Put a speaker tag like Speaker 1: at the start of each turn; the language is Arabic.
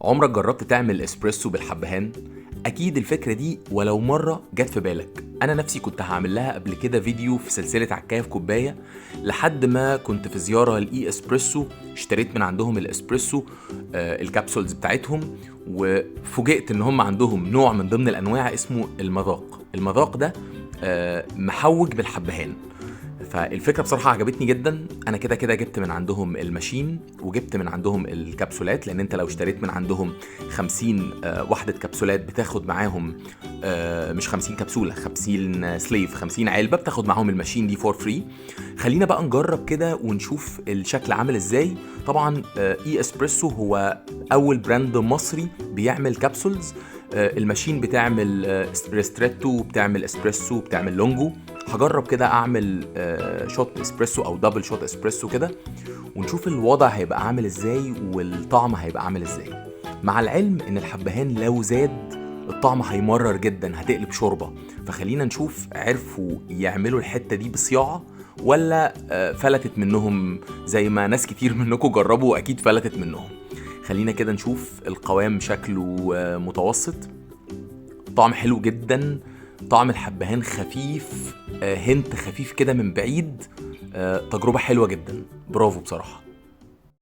Speaker 1: عمرك جربت تعمل اسبريسو بالحبهان؟ اكيد الفكره دي ولو مره جت في بالك. انا نفسي كنت هعمل لها قبل كده فيديو في سلسله عكايه في كوبايه، لحد ما كنت في زياره لاي اسبريسو، اشتريت من عندهم الاسبريسو الكابسولز بتاعتهم، وفوجئت ان هم عندهم نوع من ضمن الانواع اسمه المذاق ده محوج بالحبهان. فالفكره بصراحه عجبتني جدا. انا كده كده جبت من عندهم الماشين وجبت من عندهم الكبسولات، لان انت لو اشتريت من عندهم 50 وحده كبسولات بتاخد معاهم مش 50 كبسوله، 50 سليف، 50 علبه بتاخد معاهم الماشين دي فور فري. خلينا بقى نجرب كده ونشوف الشكل عامل ازاي. طبعا اي اسبريسو هو اول براند مصري بيعمل كبسولز. الماشين بتعمل ريستريتو، بتعمل اسبريسو، بتعمل لونجو. هجرب كده اعمل شوت اسبريسو او دبل شوت اسبريسو كده، ونشوف الوضع هيبقى عامل ازاي والطعم هيبقى عامل ازاي. مع العلم ان الحبهان لو زاد الطعم هيمرر جدا، هتقلب شوربه. فخلينا نشوف عرفوا يعملوا الحته دي بصياعه ولا فلتت منهم زي ما ناس كتير منكم جربوا اكيد فلتت منهم. خلينا كده نشوف. القوام شكله متوسط، طعم حلو جدا، طعم الحبهان خفيف، هنت خفيف كده من بعيد. تجربة حلوة جدا، برافو بصراحة.